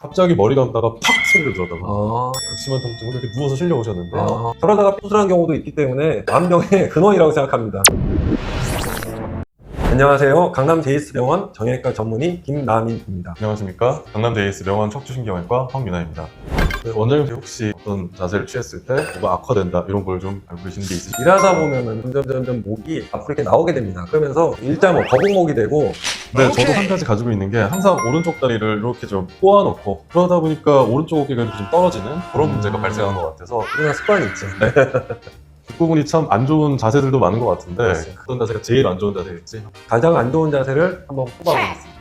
갑자기 머리 감다가 팍 소리를 들었다고. 극심한 통증으로 이렇게 누워서 실려오셨는데요. 그러다가 수술한 경우도 있기 때문에 암병의 근원이라고 생각합니다. 안녕하세요. 강남 제이스병원 정형외과 전문의 김남인입니다. 안녕하십니까. 강남 제이스 병원 척추신경외과 황윤아입니다. 네, 원장님 혹시 어떤 자세를 취했을 때 뭐가 악화된다 이런 걸 좀 알고 계시는 게 있으실까요? 일하다 보면은 점점 목이 앞으로 이렇게 나오게 됩니다. 그러면서 일자 뭐 거북목이 되고. 네, 저도 한 가지 가지고 있는 게 항상 오른쪽 다리를 이렇게 좀 꼬아놓고 그러다 보니까 오른쪽 어깨가 좀 떨어지는 그런 문제가 발생한 것 같아서 그냥 습관이 있죠. 뒷부분이 참 안 좋은 자세들도 많은 것 같은데 그렇습니다. 어떤 자세가 제일 안 좋은 자세일지. 가장 안 좋은 자세를 한번 뽑아보겠습니다.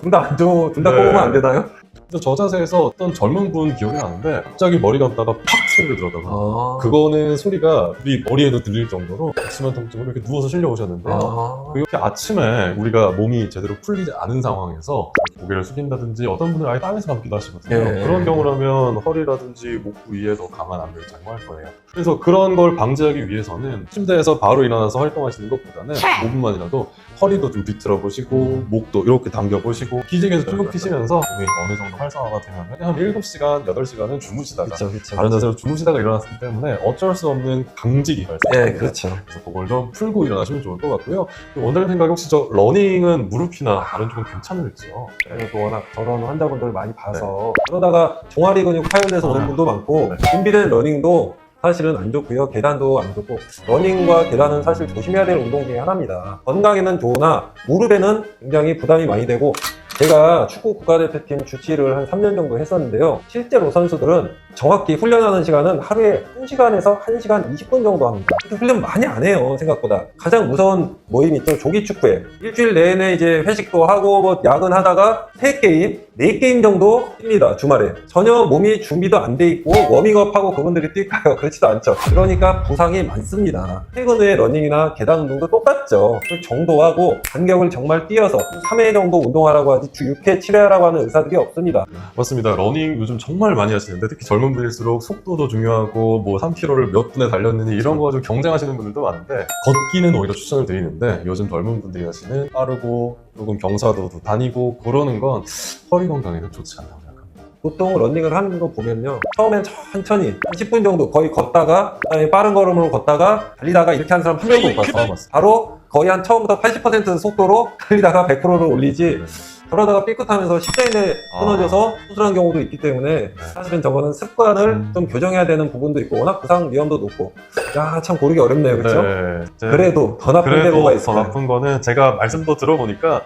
둘 다 안 좋은, 둘 다 네. 뽑으면 안 되나요? 그래서 저 자세에서 어떤 젊은 분 기억이 나는데 갑자기 머리 감다가 팍 소리를 들었다고. 아, 그거는 소리가 우리 머리에도 들릴 정도로 극심한 통증으로 이렇게 누워서 실려오셨는데요. 이렇게 아침에 우리가 몸이 제대로 풀리지 않은 상황에서 고개를 숙인다든지 어떤 분들은 아예 땅에서 감기도 하시거든요. 예. 그런 경우라면 허리라든지 목 부위에 더 강한 압력이 작용할 거예요. 그래서 그런 걸 방지하기 위해서는 침대에서 바로 일어나서 활동하시는 것보다는 5분만이라도 허리도 좀 뒤틀어 보시고 목도 이렇게 당겨 보시고 기지개에서 쭉 피시면서 몸이 어느 정도 활성화가 되면 한 7시간, 8시간은 주무시다가 그쵸. 다른 자세로 주무시다가 일어났기 때문에 어쩔 수 없는 강직이 발생합니다. 예, 그렇죠. 그래서 그걸 좀 풀고 일어나시면 좋을 것 같고요. 원장님 생각에 혹시 저 러닝은 무릎이나 다른 쪽은 괜찮을지요? 그리고 워낙 저런 환자분들 많이 봐서 그러다가 종아리 근육 파열돼서 오는 분도 많고 준비된 러닝도 사실은 안 좋고요. 계단도 안 좋고 러닝과 계단은 사실 조심해야 될 운동 중에 하나입니다. 건강에는 좋으나 무릎에는 굉장히 부담이 많이 되고 제가 축구 국가대표팀 주치를 한 3년 정도 했었는데요. 실제로 선수들은 정확히 훈련하는 시간은 하루에 1시간에서 1시간 20분 정도 합니다. 훈련 많이 안 해요, 생각보다. 가장 무서운 모임이 있죠, 조기축구에. 일주일 내내 이제 회식도 하고 뭐 야근하다가 3게임, 4게임 정도 뜁니다, 주말에. 전혀 몸이 준비도 안 돼 있고 워밍업하고 그분들이 뛸까요? 그렇지도 않죠. 그러니까 부상이 많습니다. 퇴근 후에 러닝이나 계단 운동도 똑같죠. 그 정도하고 간격을 정말 띄어서 3회 정도 운동하라고 하지 주 6회, 7회 하라고 하는 의사들이 없습니다. 맞습니다. 러닝 요즘 정말 많이 하시는데 특히 젊은 분일수록 속도도 중요하고 뭐 3km를 몇 분에 달렸느니 이런 거 좀 경쟁하시는 분들도 많은데 걷기는 오히려 추천을 드리는데 요즘 젊은 분들이 하시는 빠르고 조금 경사도도 다니고 그러는 건 허리 건강에는 좋지 않다고 생각합니다. 보통 러닝을 하는 거 보면요, 처음엔 천천히 한 10분 정도 거의 걷다가 그다음에 빠른 걸음으로 걷다가 달리다가 이렇게 하는 사람 한 명도 못 봤어요. 바로 거의 한 처음부터 80% 속도로 달리다가 100%를 올리지 그러다가 삐끗하면서 10대 이내에 끊어져서 수술한 경우도 있기 때문에 사실은 저거는 습관을 좀 교정해야 되는 부분도 있고 워낙 부상 위험도 높고 야, 참 고르기 어렵네요. 그렇죠? 네. 그래도 더 나쁜 데 뭐가 그래도 더 있을까요? 나쁜 거는 제가 말씀도 들어보니까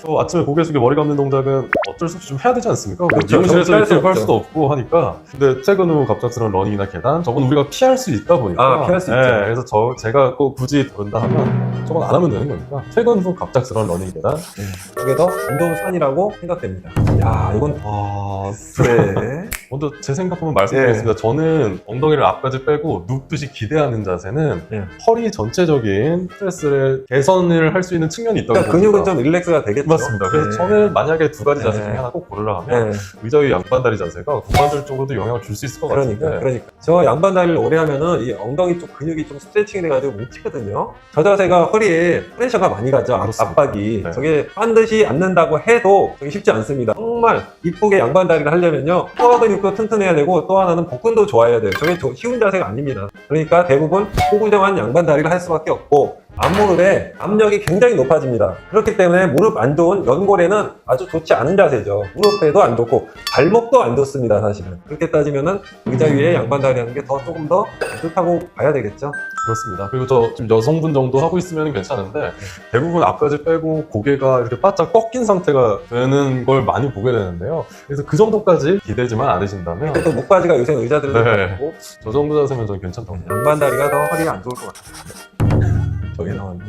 또 아침에 고개 숙여 머리 감는 동작은 어쩔 수 없이 좀 해야 되지 않습니까? 그렇죠. 미용실에서 할 수 이렇게 할 없죠. 수도 없고 하니까 근데 퇴근 후 갑작스러운 러닝이나 계단 저건 우리가 피할 수 있다 보니까 피할 수 있죠. 그래서 제가 꼭 굳이 그런다 하면 저건 안 하면 되는 거니까 퇴근 후 갑작스러운 러닝 계단 그게 더 안 좋은 습관이라고 생각됩니다. 야, 이건 네. 먼저 제 생각 한번 말씀드리겠습니다. 저는 엉덩이를 앞까지 빼고 눕듯이 기대하는 자세는 네. 허리 전체적인 스트레스를 개선을 할 수 있는 측면이 있다고 그러니까 봅니다. 근육은 좀 릴렉스가 되겠죠. 맞습니다. 그래서 네. 저는 만약에 두 가지 자세 네. 중에 하나 꼭 고르라 하면 네. 의자 위 양반다리 자세가 고관절 쪽으로도 영향을 줄 수 있을 것 같은데 그러니까. 저 양반 다리를 오래 하면은 이 엉덩이 쪽 근육이 좀 스트레칭이 돼가지고 뭉치거든요. 저 자세가 허리에 프레셔가 많이 가죠. 그렇습니다. 압박이. 네. 저게 반드시 앉는다고 해도 저게 쉽지 않습니다. 정말 이쁘게 양반 다리를 하려면요. 코어 근육도 튼튼해야 되고 또 하나는 복근도 좋아야 돼요. 저게 쉬운 자세가 아닙니다. 그러니까 대부분 고구정한 양반 다리를 할 수밖에 없고 앞무릎에 압력이 굉장히 높아집니다. 그렇기 때문에 무릎 안 좋은 연골에는 아주 좋지 않은 자세죠. 무릎에도 안 좋고 발목도 안 좋습니다, 사실은. 그렇게 따지면은 의자 위에 양반다리 하는 게 조금 더 좋다고 봐야 되겠죠. 그렇습니다. 그리고 저 지금 여성분 정도 하고 있으면 괜찮은데 대부분 앞까지 빼고 고개가 이렇게 바짝 꺾인 상태가 되는 걸 많이 보게 되는데요. 그래서 그 정도까지 기대지만 않으신다면 또 목바지가 요새 의자들은 네. 많고 저 정도 자세면 저는 괜찮다고 생각합니다. 양반다리가 더 허리에 안 좋을 것 같아요. 저게 나왔네.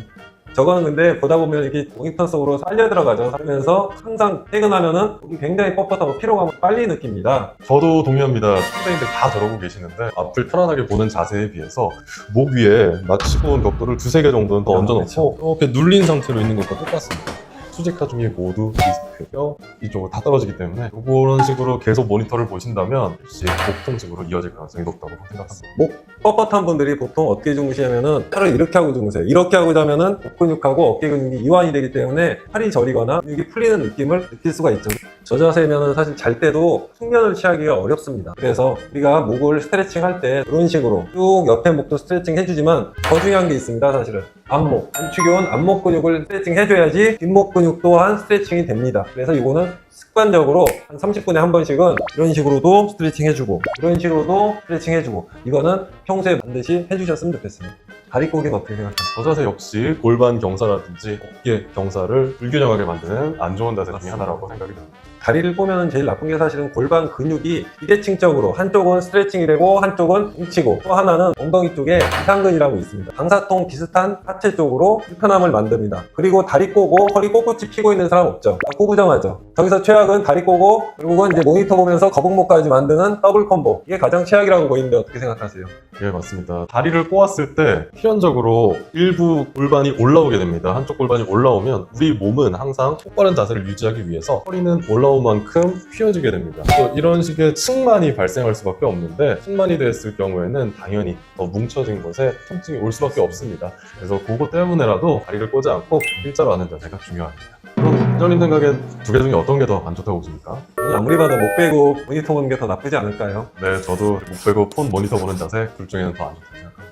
저거는 근데 보다 보면 이렇게 모니터 속으로 빨려 들어가죠. 살면서 항상 퇴근하면은 목이 굉장히 뻣뻣하고 피로감을 빨리 느낍니다. 저도 동의합니다. 선생님들 다 저러고 계시는데 앞을 편안하게 보는 자세에 비해서 목 위에 맞추고 온 벽돌을 2-3개 정도는 더 얹어놓고 이렇게 눌린 상태로 있는 것과 똑같습니다. 수직 하중이 모두 디스크, 뼈 이쪽으로 다 떨어지기 때문에 이런 식으로 계속 모니터를 보신다면 역시 복통증으로 이어질 가능성이 높다고 생각합니다. 목 뻣뻣한 분들이 보통 어떻게 주무시냐면은 팔을 이렇게 하고 주무세요. 이렇게 하고 자면은 목 근육하고 어깨 근육이 이완이 되기 때문에 팔이 저리거나 근육이 풀리는 느낌을 느낄 수가 있죠. 저 자세면은 사실 잘 때도 숙면을 취하기가 어렵습니다. 그래서 우리가 목을 스트레칭 할 때 이런 식으로 쭉 옆에 목도 스트레칭 해주지만 더 중요한 게 있습니다. 사실은 앞목, 안축이 온 앞목 근육을 스트레칭 해줘야지 뒷목 근육 또한 스트레칭이 됩니다. 그래서 이거는 습관적으로 한 30분에 한 번씩은 이런 식으로도 스트레칭 해주고 이런 식으로도 스트레칭 해주고 이거는 평소에 반드시 해주셨으면 좋겠습니다. 다리 꼬기는 어떻게 생각하세요? 저 자세 역시 골반 경사라든지 어깨 경사를 불균형하게 만드는 안 좋은 자세 중에 하나라고 생각이 듭니다. 다리를 보면 제일 나쁜 게 사실은 골반 근육이 비대칭적으로 한쪽은 스트레칭이 되고 한쪽은 뭉치고 또 하나는 엉덩이 쪽에 이상근이라고 있습니다. 방사통 비슷한 하체 쪽으로 불편함을 만듭니다. 그리고 다리 꼬고 허리 꼿꼿이 피고 있는 사람 없죠? 꼬부정하죠. 저기서 최악은 다리 꼬고 결국은 이제 모니터 보면서 거북목까지 만드는 더블 콤보. 이게 가장 최악이라고 보이는데 어떻게 생각하세요? 예, 맞습니다. 다리를 꼬았을 때 필연적으로 일부 골반이 올라오게 됩니다. 한쪽 골반이 올라오면 우리 몸은 항상 똑바른 자세를 유지하기 위해서 허리는 올라온 만큼 휘어지게 됩니다. 또 이런 식의 측만이 발생할 수밖에 없는데 측만이 됐을 경우에는 당연히 더 뭉쳐진 곳에 통증이 올 수밖에 없습니다. 그래서 그것 때문에라도 다리를 꼬지 않고 일자로 하는 자세가 중요합니다. 그럼 원장님 생각엔 두 개 중에 어떤 게 더 안 좋다고 보십니까? 아무리 봐도 목 빼고 모니터 보는 게 더 나쁘지 않을까요? 네, 저도 목 빼고 폰 모니터 보는 자세 둘 중에는 더 안 좋다고 생각합니다.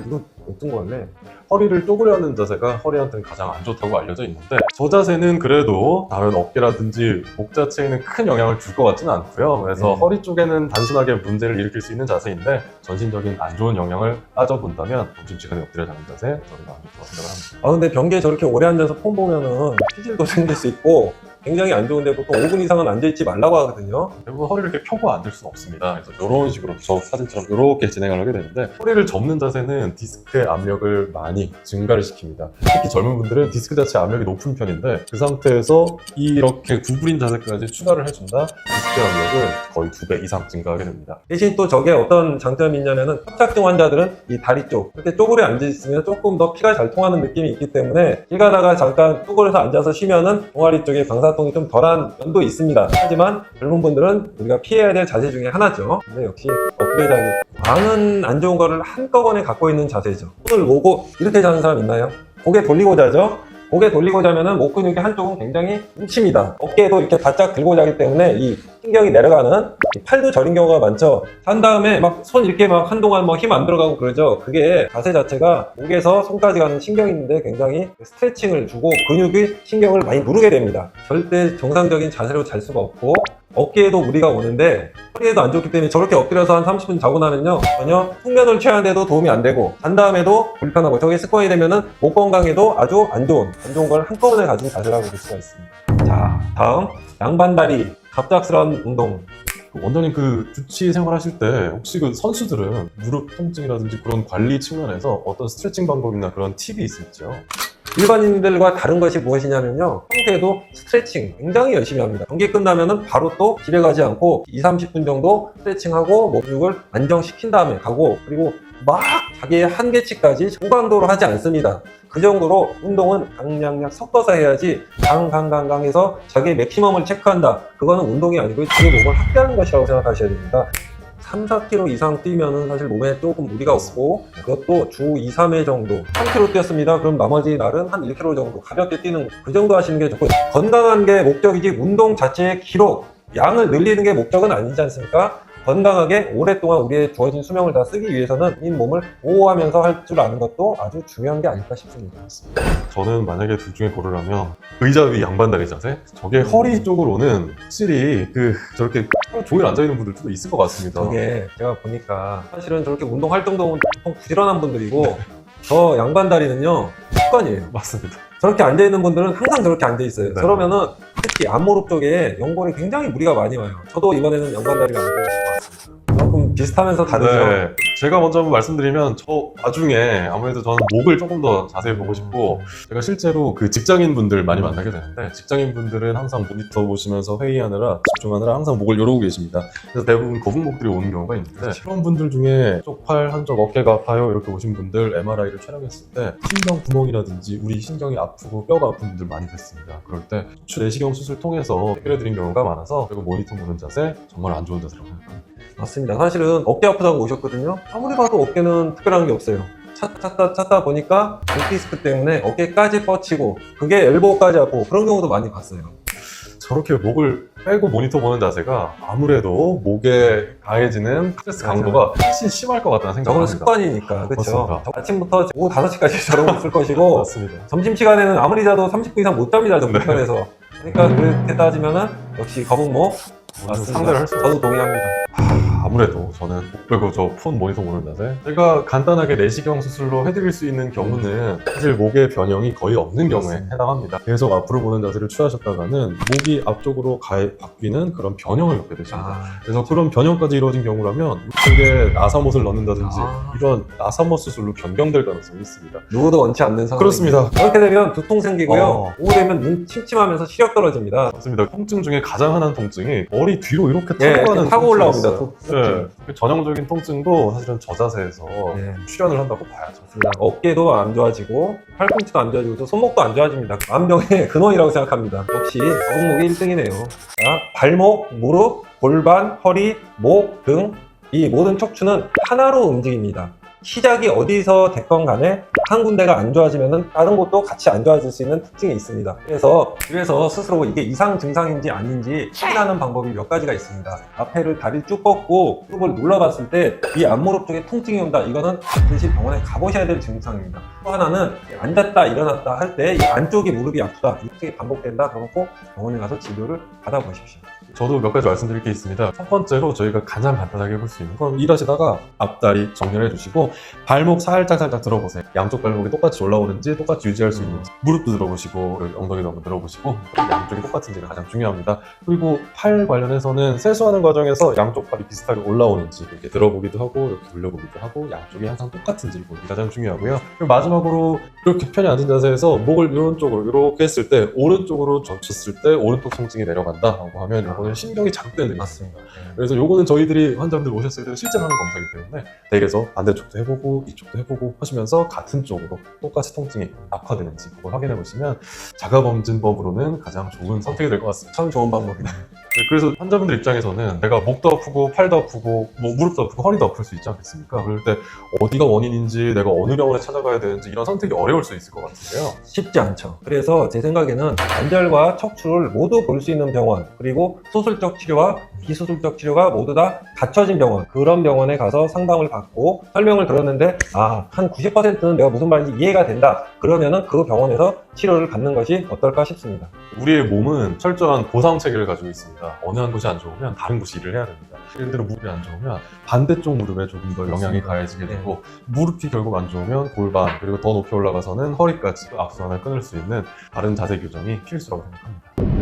이거 어떤 거 할래? 허리를 쪼그려는 자세가 허리한테는 가장 안 좋다고 알려져 있는데 저 자세는 그래도 다른 어깨라든지 목 자체에는 큰 영향을 줄 것 같지는 않고요. 그래서 허리 쪽에는 단순하게 문제를 일으킬 수 있는 자세인데 전신적인 안 좋은 영향을 따져본다면 점심시간에 엎드려 자는 자세 저는 안 좋다고 생각을 합니다. 근데 변기에 저렇게 오래 앉아서 폰 보면은 피질도 생길 수 있고 굉장히 안 좋은데 보통 5분 이상은 앉아있지 말라고 하거든요. 대부분 허리를 이렇게 펴고 앉을 수는 없습니다. 그래서 이런 식으로 저 사진처럼 이렇게 진행을 하게 되는데 허리를 접는 자세는 디스크의 압력을 많이 증가를 시킵니다. 특히 젊은 분들은 디스크 자체 압력이 높은 편인데 그 상태에서 이렇게 구부린 자세까지 추가를 해준다? 디스크 압력은 거의 2배 이상 증가하게 됩니다. 대신 또 저게 어떤 장점이 있냐면은 협착증 환자들은 이 다리 쪽 이렇게 쪼그려 앉아있으면 조금 더 피가 잘 통하는 느낌이 있기 때문에 길 가다가 잠깐 쪼그려서 앉아서 쉬면은 종아리 쪽에 방사통이 좀 덜한 면도 있습니다. 하지만 젊은 분들은 우리가 피해야 될 자세 중에 하나죠. 근데 역시 엎드려 자기 많은 안 좋은 거를 한꺼번에 갖고 있는 자세죠. 손을 모고 이렇게 자는 사람 있나요? 고개 돌리고 자죠. 고개 돌리고 자면은 목 근육의 한쪽은 굉장히 뭉칩니다. 어깨도 이렇게 바짝 들고 자기 때문에 이 신경이 내려가는 팔도 저린 경우가 많죠. 잔 다음에 막 손 이렇게 막 한동안 뭐 힘 안 들어가고 그러죠. 그게 자세 자체가 목에서 손까지 가는 신경이 있는데 굉장히 스트레칭을 주고 근육의 신경을 많이 누르게 됩니다. 절대 정상적인 자세로 잘 수가 없고 어깨에도 무리가 오는데 허리에도 안 좋기 때문에 저렇게 엎드려서 한 30분 자고 나면요 전혀 숙면을 취하는데도 도움이 안 되고 잔 다음에도 불편하고 저게 습관이 되면은 목 건강에도 아주 안 좋은 걸 한꺼번에 가진 자세라고 볼 수가 있습니다. 자, 다음 양반다리 갑작스러운 운동. 원장님 그 주치 생활하실 때 혹시 그 선수들은 무릎 통증이라든지 그런 관리 측면에서 어떤 스트레칭 방법이나 그런 팁이 있을지요? 일반인들과 다른 것이 무엇이냐면요 평소에도 스트레칭 굉장히 열심히 합니다. 경기 끝나면은 바로 또 집에 가지 않고 2-30분 정도 스트레칭하고 목 근육을 안정시킨 다음에 가고 그리고 막 자기의 한계치까지 고강도로 하지 않습니다. 그 정도로 운동은 강약약 섞어서 해야지 강해서 자기의 맥시멈을 체크한다. 그거는 운동이 아니고 자기 몸을 학대하는 것이라고 생각하셔야 됩니다. 3-4km 이상 뛰면은 사실 몸에 조금 무리가 없고 그것도 주 2-3회 정도 3km 뛰었습니다. 그럼 나머지 날은 한 1km 정도 가볍게 뛰는 그 정도 하시는 게 좋고 건강한 게 목적이지 운동 자체의 기록, 양을 늘리는 게 목적은 아니지 않습니까? 건강하게 오랫동안 우리의 주어진 수명을 다 쓰기 위해서는 이 몸을 보호하면서 할 줄 아는 것도 아주 중요한 게 아닐까 싶습니다. 저는 만약에 둘 중에 고르라면 의자 위 양반다리 자세? 저게 허리 쪽으로는 확실히 저렇게 하루 종일 앉아있는 분들도 있을 것 같습니다. 저게 제가 보니까 사실은 저렇게 운동 활동도 보통 부지런한 분들이고 저 양반다리는요 습관이에요. 맞습니다. 저렇게 앉아있는 분들은 항상 저렇게 앉아있어요. 네. 그러면은 특히 앞무릎 쪽에 연골에 굉장히 무리가 많이 와요. 저도 이번에는 양반다리가 안 좋은 것 같습니다. 조금 비슷하면서 다르죠. 네. 제가 먼저 한번 말씀드리면 저 나중에 아무래도 저는 목을 조금 더 자세히 보고 싶고 제가 실제로 그 직장인 분들 많이 만나게 되는데 직장인 분들은 항상 모니터 보시면서 회의하느라 집중하느라 항상 목을 이러고 계십니다. 그래서 대부분 거북목들이 오는 경우가 있는데 그런 분들 중에 쪽팔, 한쪽 어깨가 아파요 이렇게 오신 분들 MRI를 촬영했을 때 심장 구멍이라든지 우리 신경이 아프고 뼈가 아픈 분들 많이 뵀습니다. 그럴 때 추 내시경 수술 통해서 해결해드린 경우가 많아서 그리고 모니터 보는 자세 정말 안 좋은 자세라고 생각합니다. 맞습니다. 사실은 어깨 아프다고 오셨거든요. 아무리 봐도 어깨는 특별한 게 없어요. 찾다 보니까 디스크 때문에 어깨까지 뻗치고 그게 엘보까지 아프고 그런 경우도 많이 봤어요. 저렇게 목을 빼고 모니터 보는 자세가 아무래도 목에 가해지는 스트레스 강도가 훨씬 심할 것 같다는 생각을 저거는 합니다. 습관이니까 그렇죠. 맞습니다. 아침부터 오후 5시까지 저러고 있을 것이고 맞습니다. 점심시간에는 아무리 자도 30분 이상 못 잡니다. 저 불편해서. 그러니까 그렇게 따지면은 역시 거북목 맞습니다. 상대를 할 수 저도 동의합니다. 아무래도 저는 목 빼고 저 폰 모니터 보는 자세 제가 간단하게 내시경 수술로 해드릴 수 있는 경우는 사실 목의 변형이 거의 없는 경우에 해당합니다. 계속 앞으로 보는 자세를 취하셨다가는 목이 앞쪽으로 바뀌는 그런 변형을 겪게 되십니다. 그래서 그런 변형까지 이루어진 경우라면 목에 나사못을 넣는다든지 이런 나사못 수술로 변경될 가능성이 있습니다. 누구도 원치 않는 상황. 그렇습니다. 그렇게 되면 두통 생기고요. 오후 되면 눈 침침하면서 시력 떨어집니다. 맞습니다. 통증 중에 가장 흔한 통증이 머리 뒤로 이렇게 예, 타고 가는 타고 올라옵니다. 네. 그 전형적인 통증도 사실은 저 자세에서 네. 출현을 한다고 봐야죠. 어깨도 안 좋아지고 팔꿈치도 안 좋아지고 또 손목도 안 좋아집니다. 만병의 근원이라고 생각합니다. 역시 거북목이 1등이네요. 자, 발목, 무릎, 골반, 허리, 목 등 이 모든 척추는 하나로 움직입니다. 시작이 어디서 됐건 간에 한 군데가 안 좋아지면 다른 곳도 같이 안 좋아질 수 있는 특징이 있습니다. 그래서 스스로 이게 이상 증상인지 아닌지 확인하는 방법이 몇 가지가 있습니다. 앞에를 다리를 쭉 뻗고 무릎을 눌러봤을 때 이 앞무릎 쪽에 통증이 온다. 이거는 반드시 병원에 가보셔야 될 증상입니다. 또 하나는 앉았다 일어났다 할 때 이 안쪽이 무릎이 아프다. 이렇게 반복된다. 그러면 꼭 병원에 가서 진료를 받아보십시오. 저도 몇 가지 말씀드릴 게 있습니다. 첫 번째로 저희가 가장 간단하게 해볼 수 있는 건 일하시다가 앞다리 정렬해 주시고 발목 살짝 들어보세요. 양쪽 발목이 똑같이 올라오는지 똑같이 유지할 수 있는지 무릎도 들어보시고 엉덩이도 한번 들어보시고 양쪽이 똑같은지가 가장 중요합니다. 그리고 팔 관련해서는 세수하는 과정에서 양쪽 팔이 비슷하게 올라오는지 이렇게 들어보기도 하고 이렇게 돌려보기도 하고 양쪽이 항상 똑같은지 보는 게 가장 중요하고요. 그리고 마지막으로 이렇게 편히 앉은 자세에서 목을 이런 쪽으로 이렇게 했을 때 오른쪽으로 젖혔을 때 오른쪽 통증이 내려간다라고 하면 이거는 신경이 자극되는 맞습니다. 그래서 요거는 저희들이 환자분들 오셨을 때 실제로 하는 검사이기 때문에 댁에서 반대쪽도 해보고 이쪽도 해보고 하시면서 같은 쪽으로 똑같이 통증이 악화되는지 그걸 확인해 보시면 자가검진법으로는 가장 좋은 선택이 될 것 같습니다. 참 좋은 방법이네요. 그래서 환자분들 입장에서는 내가 목도 아프고 팔도 아프고 뭐 무릎도 아프고 허리도 아플 수 있지 않겠습니까? 그럴 때 어디가 원인인지 내가 어느 병원에 찾아가야 되는지 이런 선택이 어려울 수 있을 것 같은데요. 쉽지 않죠. 그래서 제 생각에는 관절과 척추를 모두 볼 수 있는 병원, 그리고 수술적 치료와 비수술적 치료가 모두 다 갖춰진 병원, 그런 병원에 가서 상담을 받고 설명을 들었는데 한 90%는 내가 무슨 말인지 이해가 된다. 그러면은 그 병원에서 치료를 받는 것이 어떨까 싶습니다. 우리의 몸은 철저한 보상 체계를 가지고 있습니다. 어느 한 곳이 안 좋으면 다른 곳이 일을 해야 됩니다. 예를 들어 무릎이 안 좋으면 반대쪽 무릎에 조금 더 영향이 가해지게 되고 무릎이 결국 안 좋으면 골반 그리고 더 높이 올라가서는 허리까지 악순환을 끊을 수 있는 바른 자세 교정이 필수라고 생각합니다.